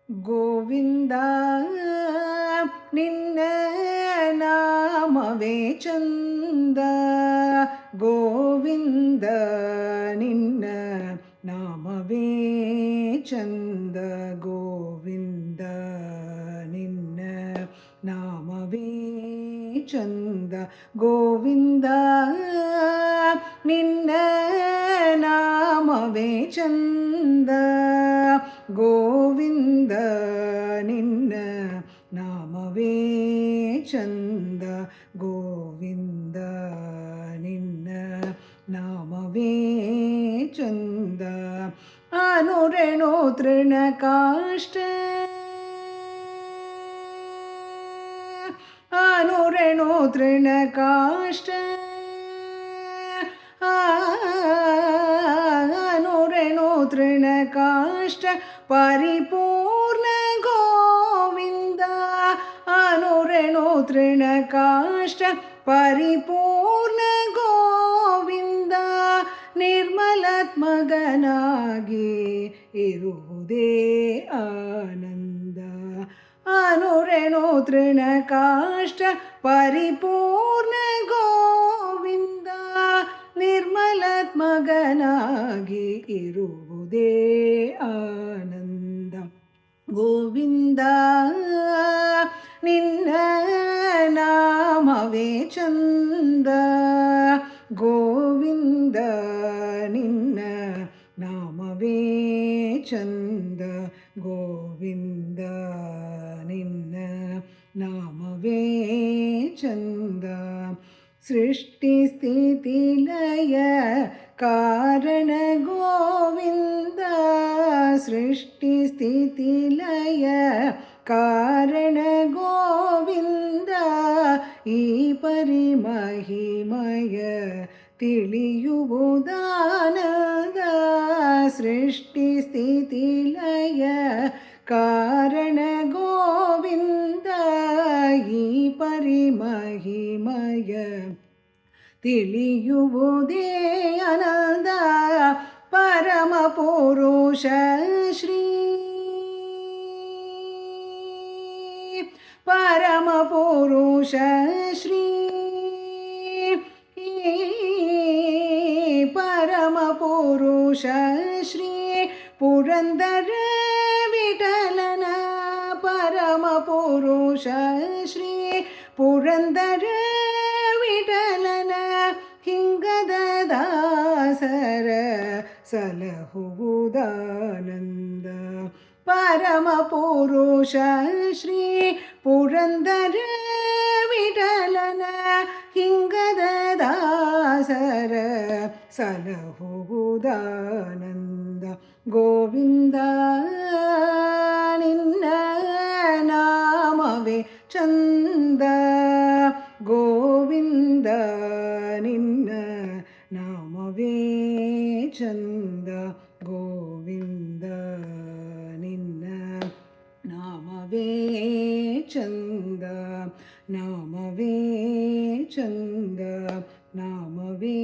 ಗೋವಿಂದ ನಿನ್ನ ನಾಮವೇ ಚಂದ, ಗೋವಿಂದ ನಿನ್ನ ನಾಮವೇ ಚಂದ, ಗೋವಿಂದ ನಿನ್ನ ನಾಮವೇ ಚಂದ, ಗೋವಿಂದ ನಿನ್ನ ನಾಮವೇ ಚಂದ, ಗೋವಿಂದ ನಿನ್ನ ನಾಮವೇ ಚಂದ, ಗೋವಿಂದ ನಿನ್ನ ನಾಮವೇ ಚಂದ. ಅನುರೆಣು ತೃಣಕಾಷ್ಟ, ಅನುರೆಣು ತೃಣಕಾಷ್ಟ, ಅನುರೆಣು ತೃಣಕಾಷ್ಟ ಪರಿಪೂರ್ಣ ಗೋವಿಂದ, ಅನುರೆಣು ತೃಣಕಾಷ್ಟ ಪರಿಪೂರ್ಣ ಗೋವಿಂದ, ನಿರ್ಮಲಾತ್ಮಗನಾಗಿ ಇರುವುದೇ ಆನಂದ, ಅನುರೆಣು ತೃಣಕಾಷ್ಟ ಪರಿಪೂರ್ಣ ಗೋವಿಂದ, ನಿರ್ಮಲಾತ್ಮಗನಾಗಿ ಇರುವುದೇ ಆನಂದ, ಗೋವಿಂದ ನಿನ್ನ ನಾಮವೇ ಚಂದ, ಗೋವಿಂದ ನಿನ್ನ ನಾಮವೇ ಚಂದ, ಗೋವಿಂದ ನಿನ್ನ ನಾಮವೇ ಚಂದ. ಸೃಷ್ಟಿ ಸ್ಥಿತಿ ಲಯ ಕಾರಣ ಗೋವಿಂದ, ಸೃಷ್ಟಿ ಸ್ಥಿತಿ ಲಯ ಕಾರಣ ಗೋವಿಂದ, ಈ ಪರಿಮಹಿಮಯ ತಿಳಿಯುವುದಾನದ, ಸೃಷ್ಟಿ ಸ್ಥಿತಿ ಲಯ ಕಾರಣ ಗೋವಿಂದ, ಈ ಪರಿಮಹಿಮಯ ತಿಳಿಯುವುದೇ ಆನಂದ, ಪರಮ ಪುರುಷ ಶ್ರೀ, ಪರಮ ಪುರುಷ ಶ್ರೀ, ಪರಮ ಪುರುಷ ಶ್ರೀ ಪುರಂದರ ವಿಠಲನ, ಪರಮ ಪುರುಷ ಶ್ರೀ ಪುರಂದರ ವಿಠಲನ, ಹಿಂಗದ ದಾಸರ ಸಲಹುವುದಾನಂದ, ಪರಮ ಪುರುಷ ಶ್ರೀ ಪುರಂದರ ವಿಠಲನ, ಹಿಂಗದ ದಾಸರ ಸಲಹುವುದಾನಂದ, ಗೋವಿಂದ ನಿನ್ನ ನಾಮವೇ ಚಂದ, ಗೋವಿಂದ ನಿನ್ನ ನಾಮವೇ ಚಂದ, ಗೋವಿಂದ ನಿನ್ನ ನಾಮವೇ ಚಂದ, ನಾಮವೇ ಚಂದ, ನಾಮವೇ